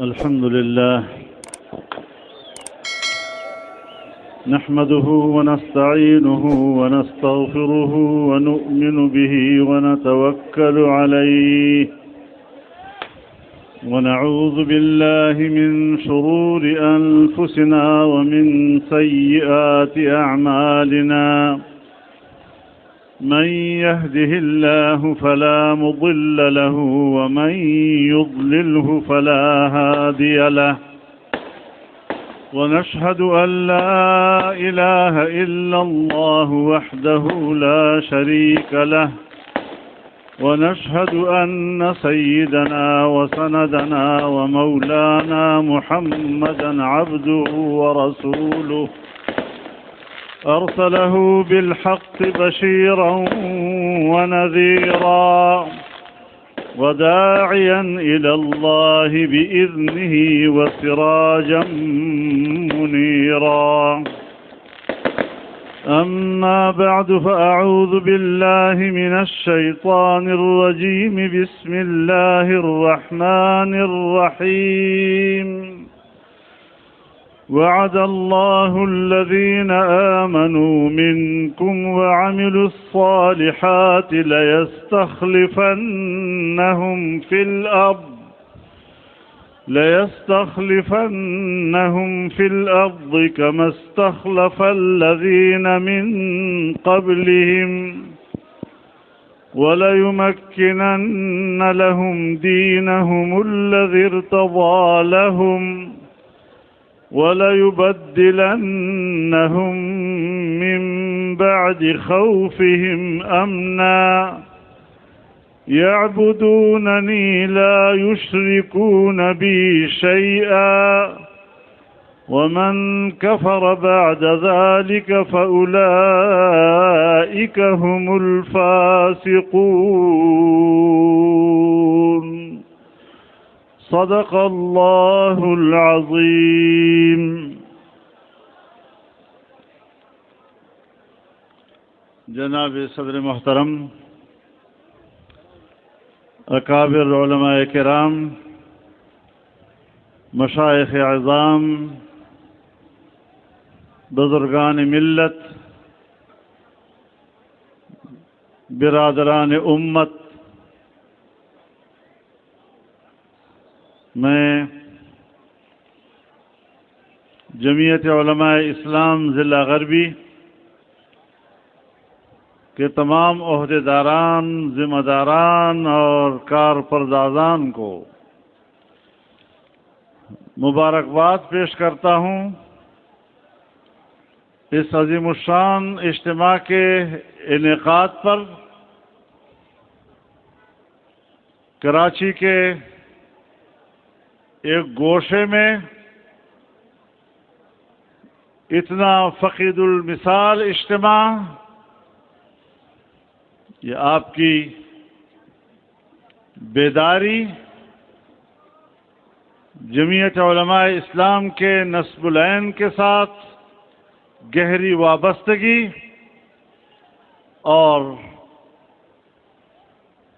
الحمد لله نحمده ونستعينه ونستغفره ونؤمن به ونتوكل عليه ونعوذ بالله من شرور أنفسنا ومن سيئات أعمالنا من يهده الله فلا مضل له ومن يضلله فلا هادي له ونشهد أن لا إله إلا الله وحده لا شريك له ونشهد أن سيدنا وسندنا ومولانا محمدا عبده ورسوله أرسله بالحق بشيرا ونذيرا وداعيا إلى الله بإذنه وسراجا منيرا أما بعد فأعوذ بالله من الشيطان الرجيم بسم الله الرحمن الرحيم وعد الله الذين آمنوا منكم وعملوا الصالحات ليستخلفنهم في الأرض كما استخلف الذين من قبلهم وليمكنن لهم دينهم الذي ارتضى لهم وليبدلنهم من بعد خوفهم أمنا يعبدونني لا يشركون بي شيئا ومن كفر بعد ذلك فأولئك هم الفاسقون صدق الله العظيم. جناب صدر محترم، اکابر علماء کرام، مشائخ اعظام، بزرگان ملت، برادران امت، میں جمعیت علماء اسلام ضلع غربی کے تمام عہدیداران، ذمہ داران اور کارپردازان کو مبارکباد پیش کرتا ہوں اس عظیم الشان اجتماع کے انعقاد پر۔ کراچی کے ایک گوشے میں اتنا فقید المثال اجتماع، یہ آپ کی بیداری، جمعیت علماء اسلام کے نصب العین کے ساتھ گہری وابستگی اور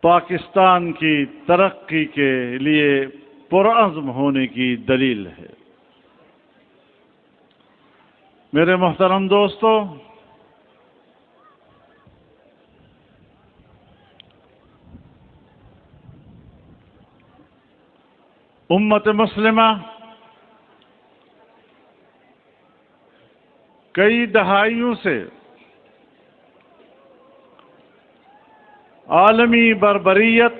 پاکستان کی ترقی کے لیے پرعزم ہونے کی دلیل ہے۔ میرے محترم دوستو، امت مسلمہ کئی دہائیوں سے عالمی بربریت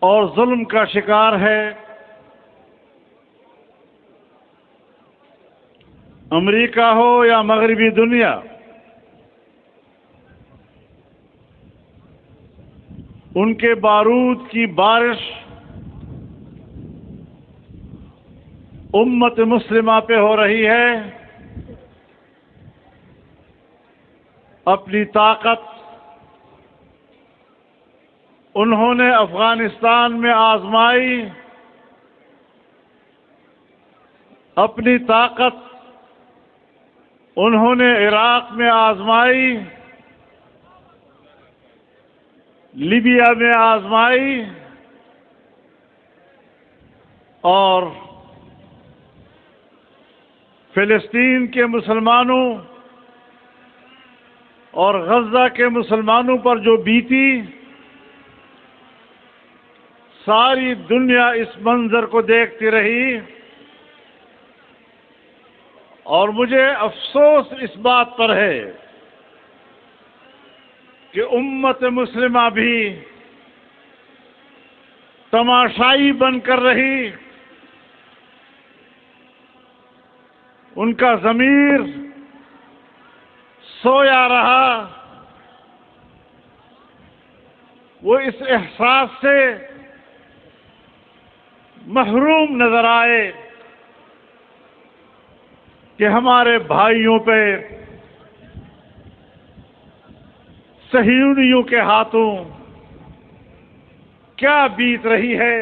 اور ظلم کا شکار ہے۔ امریکہ ہو یا مغربی دنیا، ان کے بارود کی بارش امت مسلمہ پہ ہو رہی ہے۔ اپنی طاقت انہوں نے افغانستان میں آزمائی، اپنی طاقت انہوں نے عراق میں آزمائی، لیبیا میں آزمائی اور فلسطین کے مسلمانوں اور غزہ کے مسلمانوں پر جو بیتی، ساری دنیا اس منظر کو دیکھتی رہی، اور مجھے افسوس اس بات پر ہے کہ امت مسلمہ بھی تماشائی بن کر رہی، ان کا ضمیر سویا رہا، وہ اس احساس سے محروم نظر آئے کہ ہمارے بھائیوں پہ صہیونیوں کے ہاتھوں کیا بیت رہی ہے۔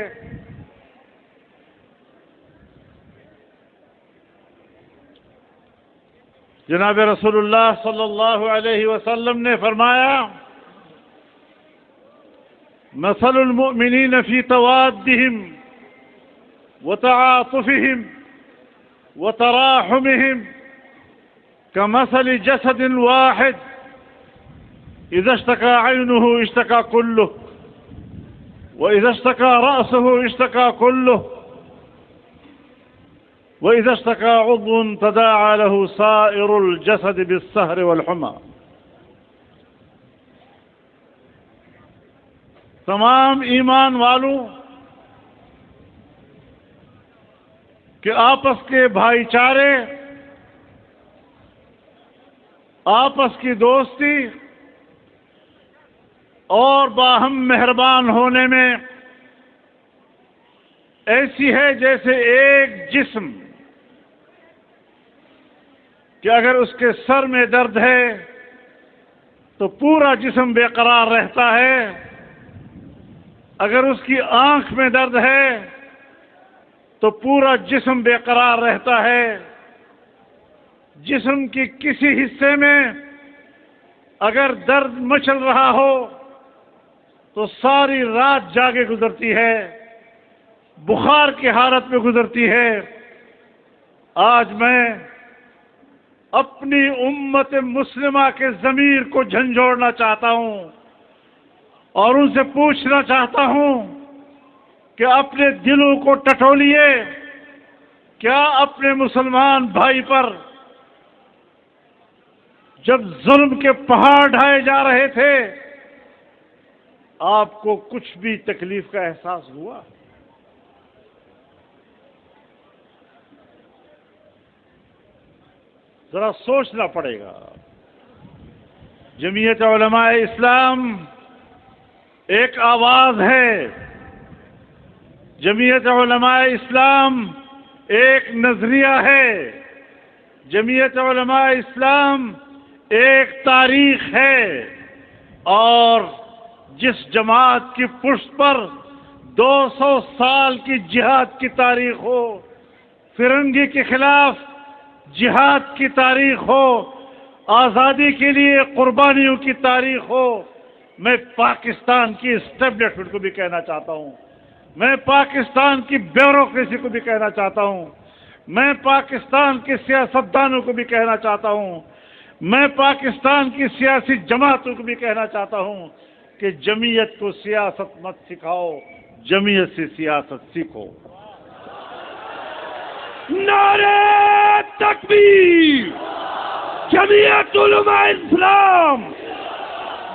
جناب رسول اللہ صلی اللہ علیہ وسلم نے فرمایا، مثل المؤمنین فی توادہم وتعاطفہم وتراحمہم کمثل جسد واحد اذا اشتكى عينه اشتكى كله واذا اشتكى رأسه اشتكى كله وإذا اشتكى عضو تداعى له سائر الجسد بالسهر والحمى۔ تمام ایمان والوں کہ آپس کے بھائی چارے، آپس کی دوستی اور باہم مہربان ہونے میں ایسی ہے جیسے ایک جسم کہ اگر اس کے سر میں درد ہے تو پورا جسم بے قرار رہتا ہے، اگر اس کی آنکھ میں درد ہے تو پورا جسم بے قرار رہتا ہے۔ جسم کی کسی حصے میں اگر درد مچل رہا ہو تو ساری رات جاگے گزرتی ہے، بخار کی حالت میں گزرتی ہے۔ آج میں اپنی امت مسلمہ کے ضمیر کو جھنجھوڑنا چاہتا ہوں اور ان سے پوچھنا چاہتا ہوں کہ اپنے دلوں کو ٹٹولیے، کیا اپنے مسلمان بھائی پر جب ظلم کے پہاڑ ڈھائے جا رہے تھے آپ کو کچھ بھی تکلیف کا احساس ہوا؟ ذرا سوچنا پڑے گا۔ جمعیت علماء اسلام ایک آواز ہے، جمعیت علماء اسلام ایک نظریہ ہے، جمعیت علماء اسلام ایک تاریخ ہے، اور جس جماعت کی پشت پر 200 سال کی جہاد کی تاریخ ہو، فرنگی کے خلاف جہاد کی تاریخ ہو، آزادی کے لیے قربانیوں کی تاریخ ہو، میں پاکستان کی اسٹیبلشمنٹ کو بھی کہنا چاہتا ہوں، میں پاکستان کی بیوروکریسی کو بھی کہنا چاہتا ہوں، میں پاکستان کے سیاستدانوں کو بھی کہنا چاہتا ہوں، میں پاکستان کی سیاسی جماعتوں کو بھی کہنا چاہتا ہوں کہ جمعیت کو سیاست مت سکھاؤ، جمعیت سے سیاست سیکھو۔ نعرہ تکبیر! جمعیت علماء اسلام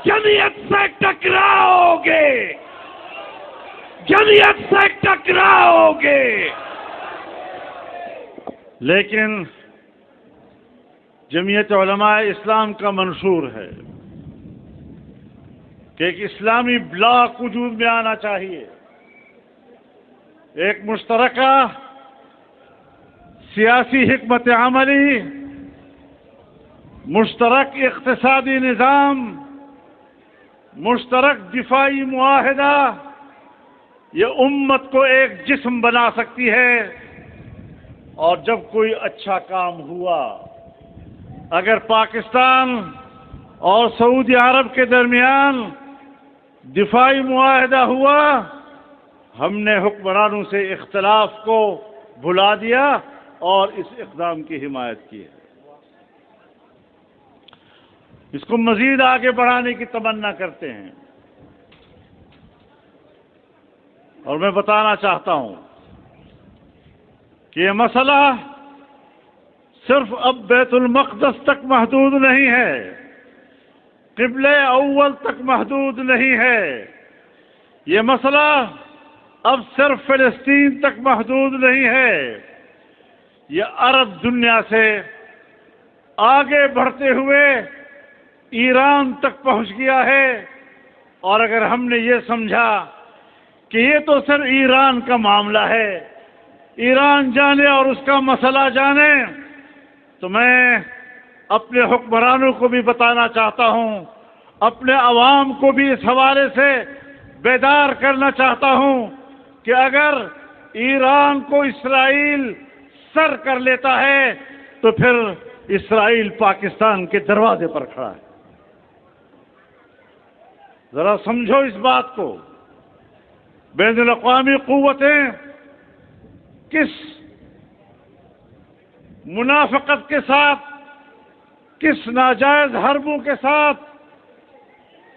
جمعیت سے ٹکراؤ گے، جمعیت سے ٹکراؤ گے۔ لیکن جمعیت علماء اسلام کا منشور ہے کہ ایک اسلامی بلاک وجود میں آنا چاہیے، ایک مشترکہ سیاسی حکمت عملی، مشترک اقتصادی نظام، مشترک دفاعی معاہدہ، یہ امت کو ایک جسم بنا سکتی ہے۔ اور جب کوئی اچھا کام ہوا، اگر پاکستان اور سعودی عرب کے درمیان دفاعی معاہدہ ہوا، ہم نے حکمرانوں سے اختلاف کو بھلا دیا اور اس اقدام کی حمایت کی ہے۔ اس کو مزید آگے بڑھانے کی تمنا کرتے ہیں، اور میں بتانا چاہتا ہوں کہ یہ مسئلہ صرف اب بیت المقدس تک محدود نہیں ہے، قبلہ اول تک محدود نہیں ہے، یہ مسئلہ اب صرف فلسطین تک محدود نہیں ہے، یہ عرب دنیا سے آگے بڑھتے ہوئے ایران تک پہنچ گیا ہے۔ اور اگر ہم نے یہ سمجھا کہ یہ تو صرف ایران کا معاملہ ہے، ایران جانے اور اس کا مسئلہ جانے، تو میں اپنے حکمرانوں کو بھی بتانا چاہتا ہوں، اپنے عوام کو بھی اس حوالے سے بیدار کرنا چاہتا ہوں کہ اگر ایران کو اسرائیل سر کر لیتا ہے تو پھر اسرائیل پاکستان کے دروازے پر کھڑا ہے۔ ذرا سمجھو اس بات کو، بین الاقوامی قوتیں کس منافقت کے ساتھ، کس ناجائز حربوں کے ساتھ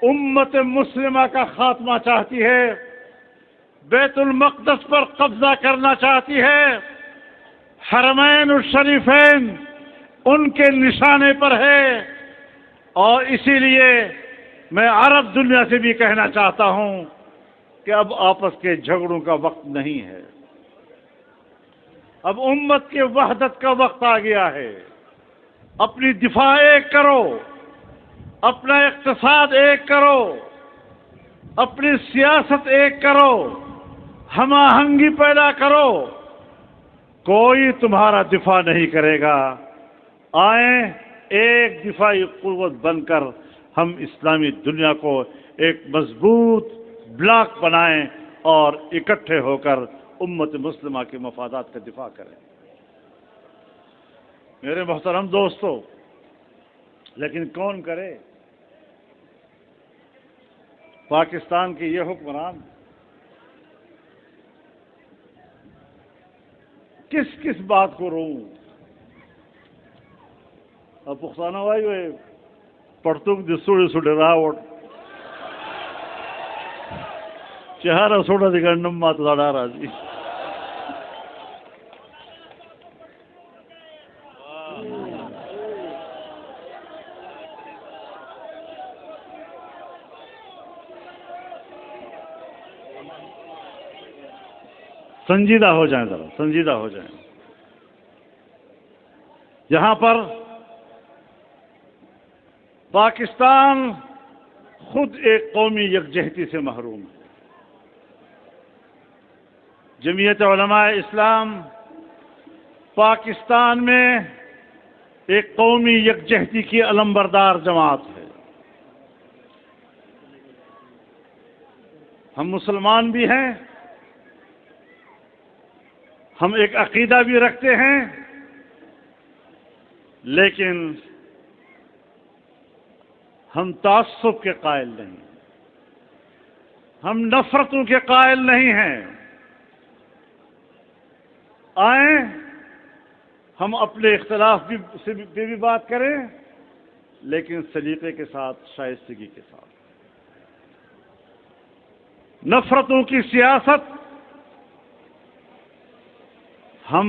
امت مسلمہ کا خاتمہ چاہتی ہے، بیت المقدس پر قبضہ کرنا چاہتی ہے، حرمین الشریفین ان کے نشانے پر ہے۔ اور اسی لیے میں عرب دنیا سے بھی کہنا چاہتا ہوں کہ اب آپس کے جھگڑوں کا وقت نہیں ہے، اب امت کے وحدت کا وقت آ گیا ہے۔ اپنی دفاع ایک کرو، اپنا اقتصاد ایک کرو، اپنی سیاست ایک کرو، ہم آہنگی پیدا کرو، کوئی تمہارا دفاع نہیں کرے گا۔ آئیں ایک دفاعی قوت بن کر ہم اسلامی دنیا کو ایک مضبوط بلاک بنائیں اور اکٹھے ہو کر امت مسلمہ کے مفادات کا دفاع کریں۔ میرے محترم دوستو، لیکن کون کرے؟ پاکستان کے یہ حکمران کس کس بات کو روں؟ اب پختانہ بھائی وہ پڑتوک دسوڑی سوڑے راوٹ چہارہ سوڑا دی گنڈم مات داڑا راضی۔ سنجیدہ ہو جائیں، ذرا سنجیدہ ہو جائیں۔ یہاں پر پاکستان خود ایک قومی یکجہتی سے محروم ہے۔ جمعیت علماء اسلام پاکستان میں ایک قومی یکجہتی کی علمبردار جماعت ہے۔ ہم مسلمان بھی ہیں، ہم ایک عقیدہ بھی رکھتے ہیں، لیکن ہم تعصب کے قائل نہیں، ہم نفرتوں کے قائل نہیں ہیں۔ آئیں ہم اپنے اختلاف سے بھی بات کریں، لیکن سلیقے کے ساتھ، شائستگی کے ساتھ۔ نفرتوں کی سیاست ہم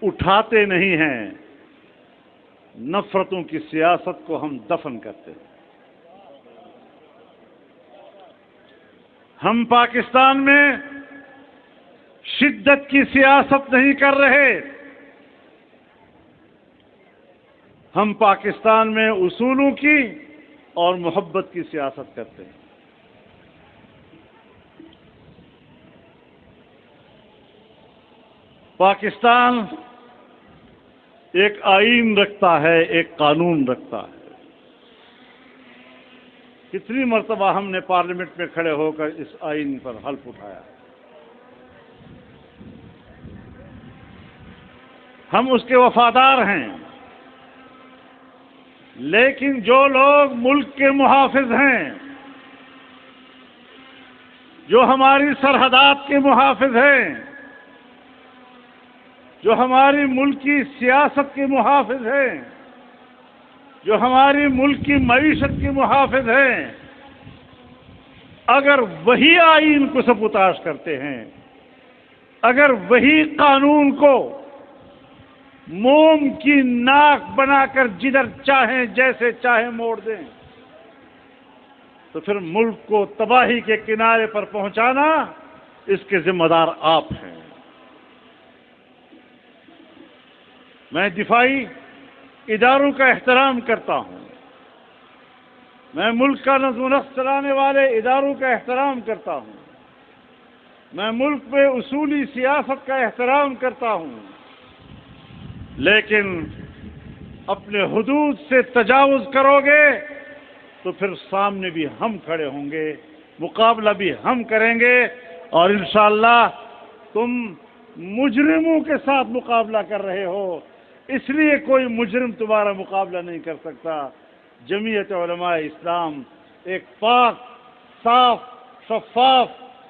اٹھاتے نہیں ہیں، نفرتوں کی سیاست کو ہم دفن کرتے ہیں۔ ہم پاکستان میں شدت کی سیاست نہیں کر رہے، ہم پاکستان میں اصولوں کی اور محبت کی سیاست کرتے ہیں۔ پاکستان ایک آئین رکھتا ہے، ایک قانون رکھتا ہے۔ کتنی مرتبہ ہم نے پارلیمنٹ میں کھڑے ہو کر اس آئین پر حلف اٹھایا، ہم اس کے وفادار ہیں۔ لیکن جو لوگ ملک کے محافظ ہیں، جو ہماری سرحدات کے محافظ ہیں، جو ہماری ملک کی سیاست کے محافظ ہیں، جو ہماری ملک کی معیشت کے محافظ ہیں، اگر وہی آئین کو سبوتاژ کرتے ہیں، اگر وہی قانون کو موم کی ناک بنا کر جدھر چاہیں جیسے چاہیں موڑ دیں، تو پھر ملک کو تباہی کے کنارے پر پہنچانا اس کے ذمہ دار آپ ہیں۔ میں دفاعی اداروں کا احترام کرتا ہوں، میں ملک کا نظم و نسق چلانے والے اداروں کا احترام کرتا ہوں، میں ملک میں اصولی سیاست کا احترام کرتا ہوں، لیکن اپنے حدود سے تجاوز کرو گے تو پھر سامنے بھی ہم کھڑے ہوں گے، مقابلہ بھی ہم کریں گے، اور انشاءاللہ تم مجرموں کے ساتھ مقابلہ کر رہے ہو، اس لیے کوئی مجرم تمہارا مقابلہ نہیں کر سکتا۔ جمعیت علماء اسلام ایک پاک، صاف، شفاف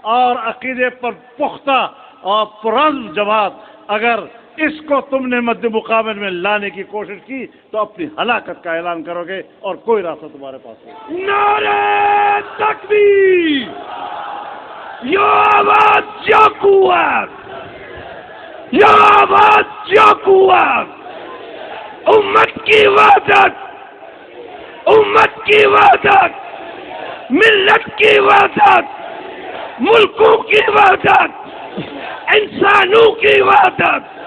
اور عقیدے پر پختہ اور پرعزم جماعت، اگر اس کو تم نے مد مقابل میں لانے کی کوشش کی تو اپنی ہلاکت کا اعلان کرو گے اور کوئی راستہ تمہارے پاس نہیں۔ نعرہ تکبیر! یا آواز یا قوت! یا آواز یا قوت! امت کی وحدت، امت کی وحدت، ملت کی وحدت، ملکوں کی وحدت، انسانوں کی وحدت،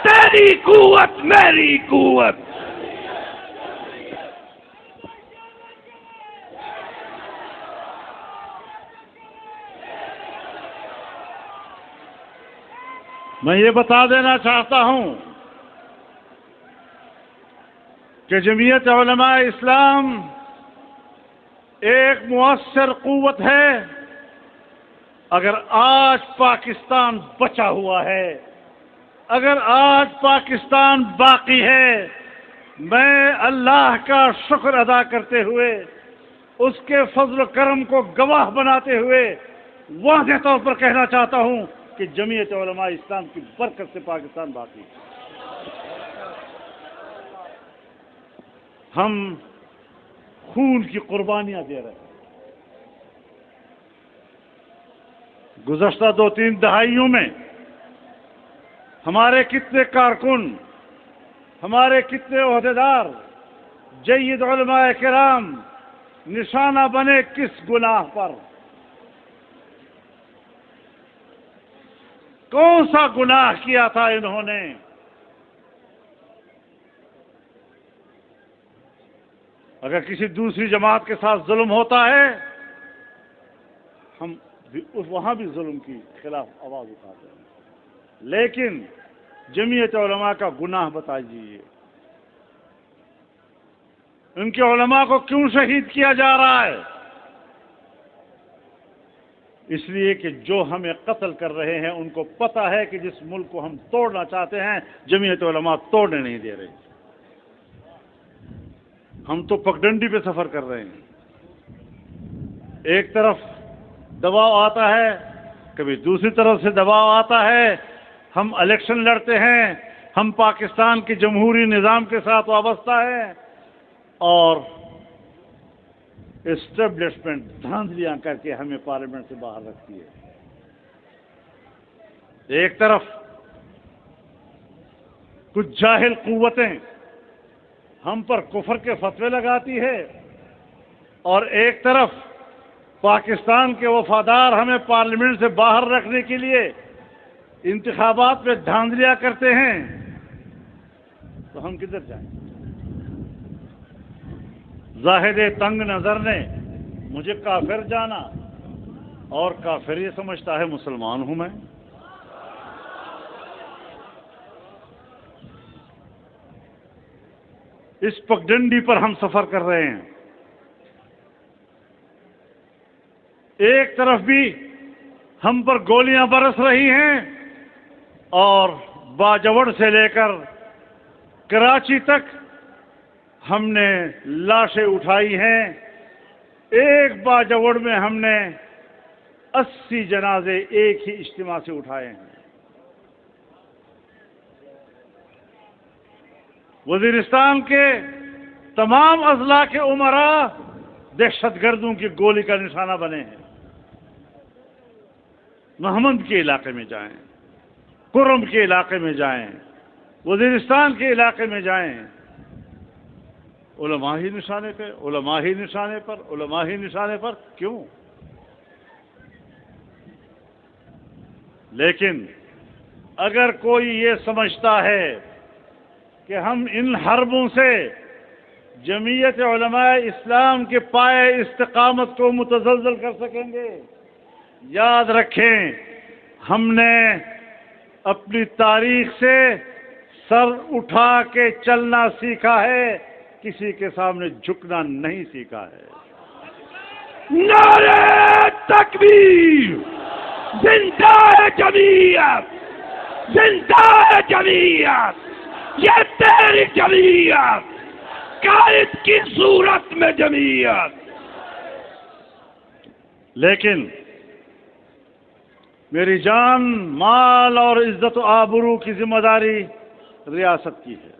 تیری قوت میری قوت۔ میں یہ بتا دینا چاہتا ہوں کہ جمعیت علماء اسلام ایک مؤثر قوت ہے۔ اگر آج پاکستان بچا ہوا ہے، اگر آج پاکستان باقی ہے، میں اللہ کا شکر ادا کرتے ہوئے، اس کے فضل و کرم کو گواہ بناتے ہوئے واضح طور پر کہنا چاہتا ہوں کہ جمعیت علماء اسلام کی برکت سے پاکستان باقی ہے۔ ہم خون کی قربانیاں دے رہے ہیں۔ گزشتہ 2-3 دہائیوں میں ہمارے کتنے کارکن، ہمارے کتنے عہدیدار، جید علماء کرام نشانہ بنے کس گناہ پر؟ کون سا گناہ کیا تھا انہوں نے؟ اگر کسی دوسری جماعت کے ساتھ ظلم ہوتا ہے، ہم وہاں بھی ظلم کی خلاف آواز اٹھاتے ہیں، لیکن جمعیت علماء کا گناہ بتائیے، ان کے علماء کو کیوں شہید کیا جا رہا ہے؟ اس لیے کہ جو ہمیں قتل کر رہے ہیں ان کو پتہ ہے کہ جس ملک کو ہم توڑنا چاہتے ہیں جمعیت علماء توڑنے نہیں دے رہے۔ ہم تو پگڈنڈی پہ سفر کر رہے ہیں، ایک طرف دباؤ آتا ہے، کبھی دوسری طرف سے دباؤ آتا ہے، ہم الیکشن لڑتے ہیں، ہم پاکستان کے جمہوری نظام کے ساتھ وابستہ ہیں، اور اسٹیبلشمنٹ دھاندلیاں کر کے ہمیں پارلیمنٹ سے باہر رکھتی ہے۔ ایک طرف کچھ جاہل قوتیں ہم پر کفر کے فتوے لگاتی ہے، اور ایک طرف پاکستان کے وفادار ہمیں پارلیمنٹ سے باہر رکھنے کے لیے انتخابات میں دھاندلیاں کرتے ہیں، تو ہم کدھر جائیں؟ زاہد تنگ نظر نے مجھے کافر جانا، اور کافر یہ سمجھتا ہے مسلمان ہوں میں۔ اس پگڈنڈی پر ہم سفر کر رہے ہیں۔ ایک طرف بھی ہم پر گولیاں برس رہی ہیں، اور باجوڑ سے لے کر کراچی تک ہم نے لاشیں اٹھائی ہیں۔ ایک باجوڑ میں ہم نے 80 جنازے ایک ہی اجتماع سے اٹھائے ہیں۔ وزیرستان کے تمام اضلاع کے امراء دہشت گردوں کی گولی کا نشانہ بنے ہیں۔ محمد کے علاقے میں جائیں، کرم کے علاقے میں جائیں، وزیرستان کے علاقے میں جائیں، علماء ہی نشانے پہ، علماء ہی نشانے پر، علماء ہی نشانے پر۔ کیوں؟ لیکن اگر کوئی یہ سمجھتا ہے کہ ہم ان حربوں سے جمعیت علماء اسلام کے پائے استقامت کو متزلزل کر سکیں گے، یاد رکھیں ہم نے اپنی تاریخ سے سر اٹھا کے چلنا سیکھا ہے، کسی کے سامنے جھکنا نہیں سیکھا ہے۔ نعرہ تکبیر! زندہ ہے جمعیت! زندہ ہے جمعیت! یہ تیری جمعیت، قائد کی صورت میں جمعیت۔ لیکن میری جان، مال اور عزت و آبرو کی ذمہ داری ریاست کی ہے۔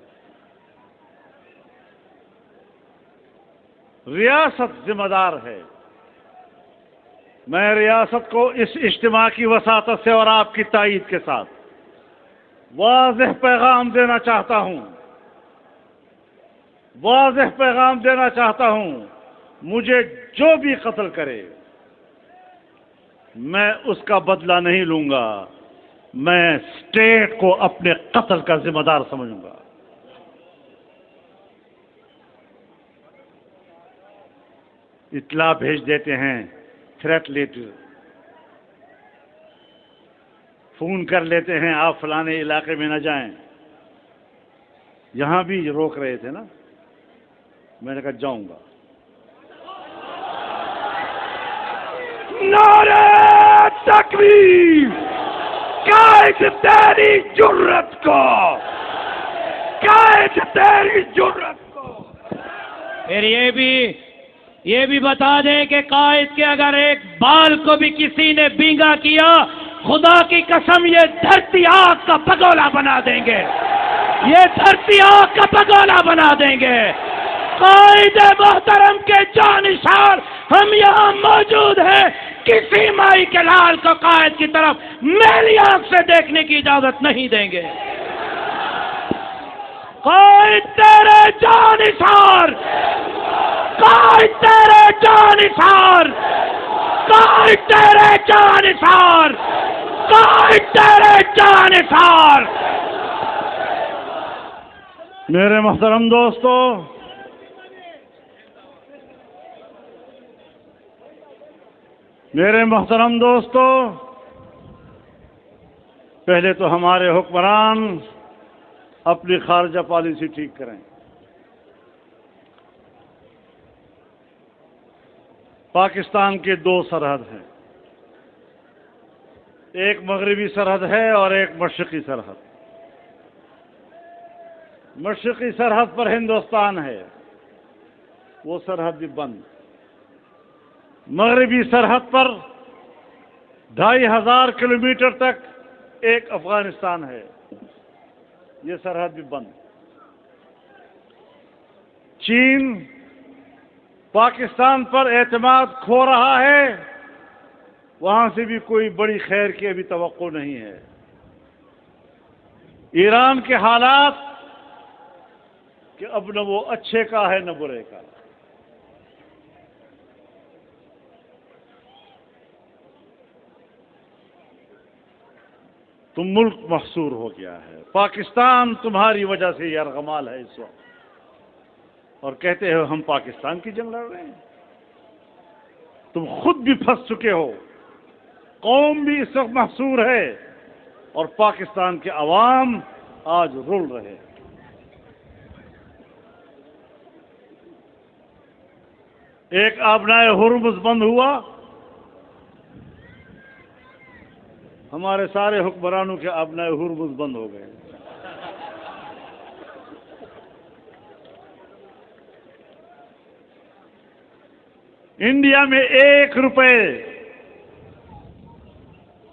ریاست ذمہ دار ہے۔ میں ریاست کو اس اجتماع کی وساطت سے اور آپ کی تائید کے ساتھ واضح پیغام دینا چاہتا ہوں، واضح پیغام دینا چاہتا ہوں، مجھے جو بھی قتل کرے میں اس کا بدلہ نہیں لوں گا، میں اسٹیٹ کو اپنے قتل کا ذمہ دار سمجھوں گا۔ اطلاع بھیج دیتے ہیں، تھریٹ لیٹر، فون کر لیتے ہیں آپ فلانے علاقے میں نہ جائیں۔ یہاں بھی روک رہے تھے نا، میں نے کہا جاؤں گا۔ نعرہ تکبیر! قائد تیری جرت کو! قائد تیری جرت کو! پھر یہ بھی بتا دیں کہ قائد کے اگر ایک بال کو بھی کسی نے بینگا کیا، خدا کی قسم یہ دھرتی آگ کا پگولا بنا دیں گے، یہ دھرتی آگ کا پگولا بنا دیں گے۔ قائد محترم کے جانشار ہم یہاں موجود ہیں، کسی مائی کے لال کو قائد کی طرف میلی آنکھ سے دیکھنے کی اجازت نہیں دیں گے۔ قائد تیرے جانشار، قائد تیرے جانشار، قائد تیرے جانشار، قائد تیرے جانشار۔ میرے محترم دوستو، میرے محترم دوستو، پہلے تو ہمارے حکمران اپنی خارجہ پالیسی ٹھیک کریں۔ پاکستان کے دو سرحد ہیں، ایک مغربی سرحد ہے اور ایک مشرقی سرحد۔ مشرقی سرحد پر ہندوستان ہے، وہ سرحد بھی بند۔ مغربی سرحد پر 2500 کلومیٹر تک ایک افغانستان ہے، یہ سرحد بھی بند۔ چین پاکستان پر اعتماد کھو رہا ہے، وہاں سے بھی کوئی بڑی خیر کی ابھی توقع نہیں ہے۔ ایران کے حالات کہ اب نہ وہ اچھے کا ہے نہ برے کا۔ تم ملک محصور ہو گیا ہے، پاکستان تمہاری وجہ سے یرغمال ہے اس وقت، اور کہتے ہو ہم پاکستان کی جنگ لڑ رہے ہیں۔ تم خود بھی پھنس چکے ہو، قوم بھی اس وقت محصور ہے، اور پاکستان کے عوام آج رول رہے ہیں۔ ایک آبنائے ہرمز بند ہوا، ہمارے سارے حکمرانوں کے آبنائے ہرمز بند ہو گئے۔ انڈیا میں 1 روپے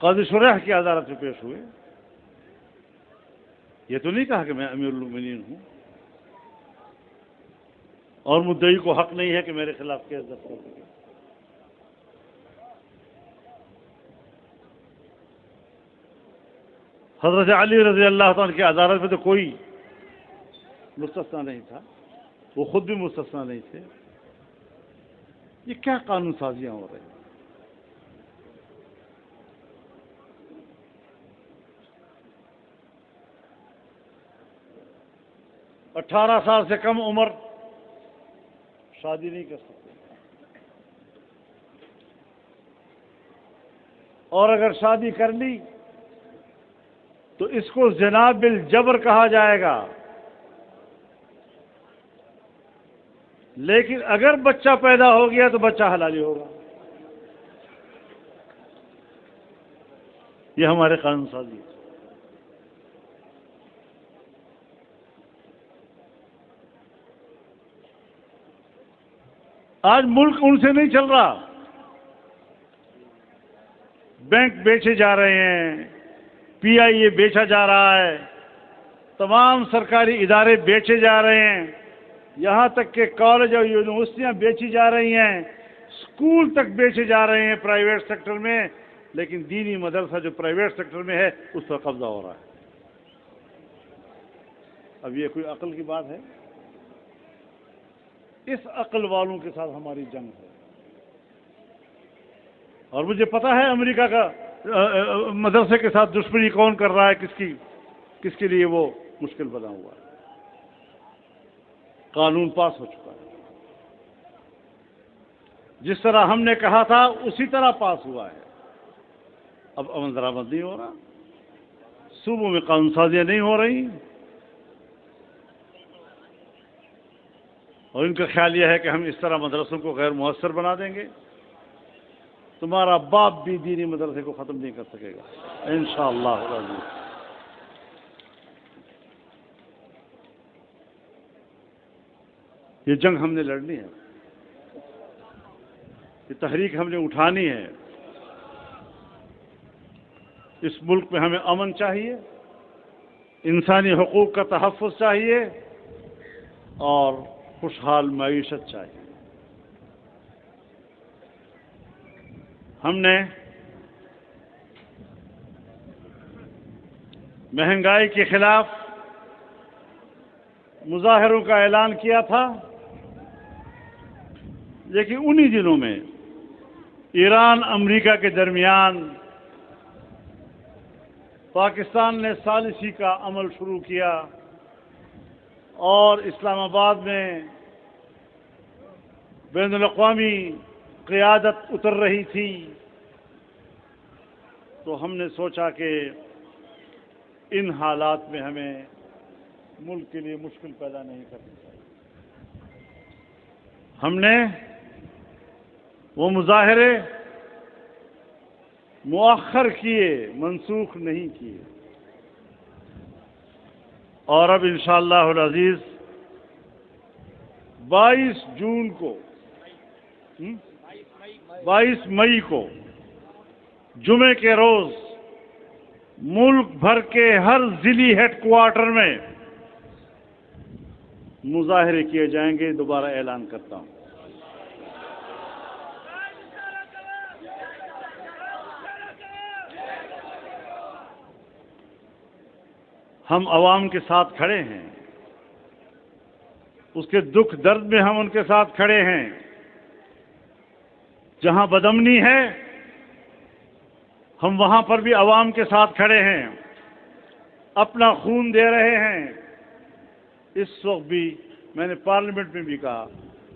قاضی شریح کی عدالت میں پیش ہوئے. یہ تو نہیں کہا کہ میں امیر المومنین ہوں اور مدعی کو حق نہیں ہے کہ میرے خلاف کیس درج کر سکے. حضرت علی رضی اللہ تعالیٰ کی عدالت میں تو کوئی مستثنا نہیں تھا، وہ خود بھی مستثنا نہیں تھے. یہ کیا قانون سازیاں ہو رہی ہیں؟ 18 سال سے کم عمر شادی نہیں کر سکتے، اور اگر شادی کر لی تو اس کو زنا بالجبر کہا جائے گا. لیکن اگر بچہ پیدا ہو گیا تو بچہ حلالی ہوگا. یہ ہمارے قانون سازی ہے. آج ملک ان سے نہیں چل رہا. بینک بیچے جا رہے ہیں، پی آئی اے بیچا جا رہا ہے، تمام سرکاری ادارے بیچے جا رہے ہیں، یہاں تک کہ کالج اور یونیورسٹیاں بیچی جا رہی ہیں، اسکول تک بیچے جا رہے ہیں پرائیویٹ سیکٹر میں. لیکن دینی مدرسہ جو پرائیویٹ سیکٹر میں ہے اس پر قبضہ ہو رہا ہے. اب یہ کوئی عقل کی بات ہے؟ اس عقل والوں کے ساتھ ہماری جنگ ہے. اور مجھے پتا ہے امریکہ کا مدرسے کے ساتھ دشمنی کون کر رہا ہے، کس کے لیے وہ مشکل بنا ہوا ہے. قانون پاس ہو چکا ہے، جس طرح ہم نے کہا تھا اسی طرح پاس ہوا ہے. اب امن درآمد نہیں ہو رہا، صوبوں میں قانون سازیاں نہیں ہو رہی، اور ان کا خیال یہ ہے کہ ہم اس طرح مدرسوں کو غیر مؤثر بنا دیں گے. تمہارا باپ بھی دینی مدرسے کو ختم نہیں کر سکے گا انشاءاللہ العزیز. یہ جنگ ہم نے لڑنی ہے، یہ تحریک ہم نے اٹھانی ہے. اس ملک میں ہمیں امن چاہیے، انسانی حقوق کا تحفظ چاہیے، اور خوشحال معیشت چاہیے. ہم نے مہنگائی کے خلاف مظاہروں کا اعلان کیا تھا، لیکن انہی دنوں میں ایران امریکہ کے درمیان پاکستان نے ثالثی کا عمل شروع کیا، اور اسلام آباد میں بین الاقوامی قیادت اتر رہی تھی. تو ہم نے سوچا کہ ان حالات میں ہمیں ملک کے لیے مشکل پیدا نہیں کرنی چاہیے. ہم نے وہ مظاہرے مؤخر کیے، منسوخ نہیں کیے. اور اب انشاءاللہ العزیز 22 مئی کو جمعے کے روز ملک بھر کے ہر ضلعی ہیڈ کوارٹر میں مظاہرے کیے جائیں گے. دوبارہ اعلان کرتا ہوں. ہم عوام کے ساتھ کھڑے ہیں، اس کے دکھ درد میں ہم ان کے ساتھ کھڑے ہیں. جہاں بدامنی ہے ہم وہاں پر بھی عوام کے ساتھ کھڑے ہیں، اپنا خون دے رہے ہیں. اس وقت بھی میں نے پارلیمنٹ میں بھی کہا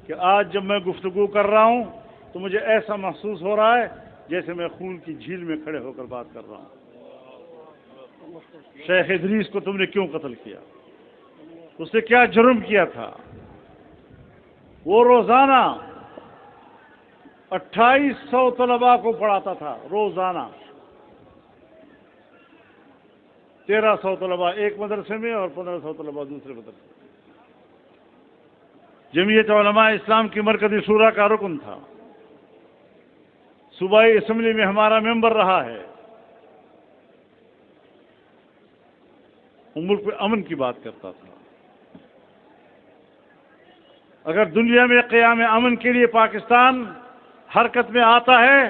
کہ آج جب میں گفتگو کر رہا ہوں تو مجھے ایسا محسوس ہو رہا ہے جیسے میں خون کی جھیل میں کھڑے ہو کر بات کر رہا ہوں. شیخ ادریس کو تم نے کیوں قتل کیا؟ اس نے کیا جرم کیا تھا؟ وہ روزانہ 2800 طلباء کو پڑھاتا تھا، روزانہ 1300 طلباء ایک مدرسے میں اور 1500 طلباء دوسرے مدرسے میں. جمعیت علماء اسلام کی مرکزی شورا کا رکن تھا، صوبائی اسمبلی میں ہمارا ممبر رہا ہے. وہ ملک میں امن کی بات کرتا تھا. اگر دنیا میں قیام امن کے لیے پاکستان حرکت میں آتا ہے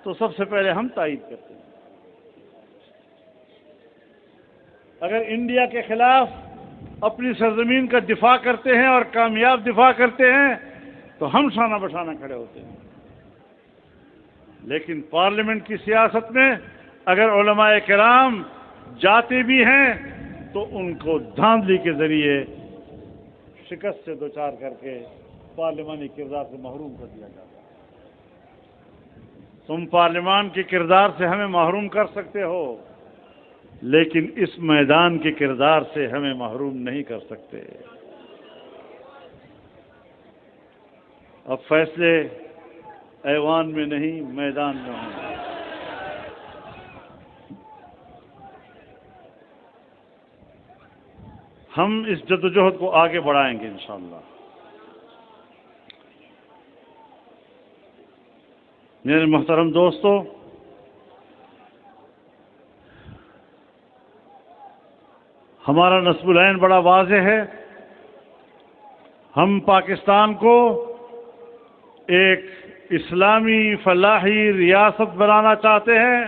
تو سب سے پہلے ہم تائید کرتے ہیں. اگر انڈیا کے خلاف اپنی سرزمین کا دفاع کرتے ہیں اور کامیاب دفاع کرتے ہیں تو ہم شانہ بشانہ کھڑے ہوتے ہیں. لیکن پارلیمنٹ کی سیاست میں اگر علماء کرام جاتے بھی ہیں تو ان کو دھاندلی کے ذریعے شکست سے دوچار کر کے پارلیمانی کردار سے محروم کر دیا جاتا ہے. تم پارلیمان کے کردار سے ہمیں محروم کر سکتے ہو لیکن اس میدان کے کردار سے ہمیں محروم نہیں کر سکتے. اب فیصلے ایوان میں نہیں میدان میں ہوں. ہم اس جدوجہد کو آگے بڑھائیں گے انشاءاللہ. میرے محترم دوستو، ہمارا نصب العین بڑا واضح ہے. ہم پاکستان کو ایک اسلامی فلاحی ریاست بنانا چاہتے ہیں.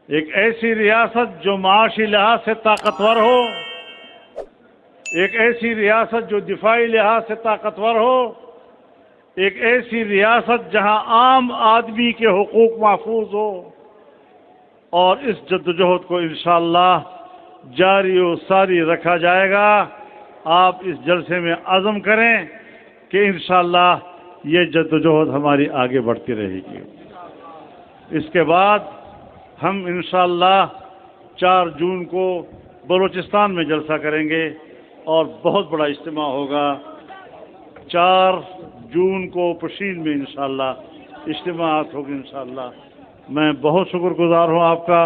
ایک ایسی ریاست جو معاشی لحاظ سے طاقتور ہو، ایک ایسی ریاست جو دفاعی لحاظ سے طاقتور ہو، ایک ایسی ریاست جہاں عام آدمی کے حقوق محفوظ ہو. اور اس جدوجہد کو انشاءاللہ جاری و ساری رکھا جائے گا. آپ اس جلسے میں عزم کریں کہ انشاءاللہ یہ جدوجہد ہماری آگے بڑھتی رہے گی. اس کے بعد ہم انشاءاللہ 4 جون کو بلوچستان میں جلسہ کریں گے اور بہت بڑا اجتماع ہوگا. 4 جون کو پشین میں انشاءاللہ اجتماعات ہوگی انشاءاللہ. میں بہت شکر گزار ہوں آپ کا.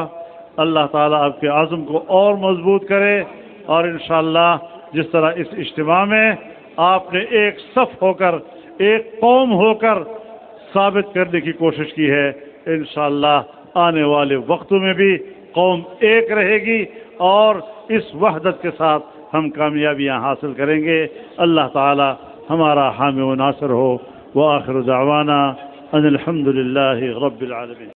اللہ تعالیٰ آپ کے عزم کو اور مضبوط کرے اور انشاءاللہ جس طرح اس اجتماع میں آپ نے ایک صف ہو کر، ایک قوم ہو کر ثابت کرنے کی کوشش کی ہے، انشاءاللہ آنے والے وقتوں میں بھی قوم ایک رہے گی اور اس وحدت کے ساتھ ہم کامیابیاں حاصل کریں گے. اللہ تعالی ہمارا حامی و ناصر ہو. وآخر دعوانا ان الحمد للہ رب العالمین.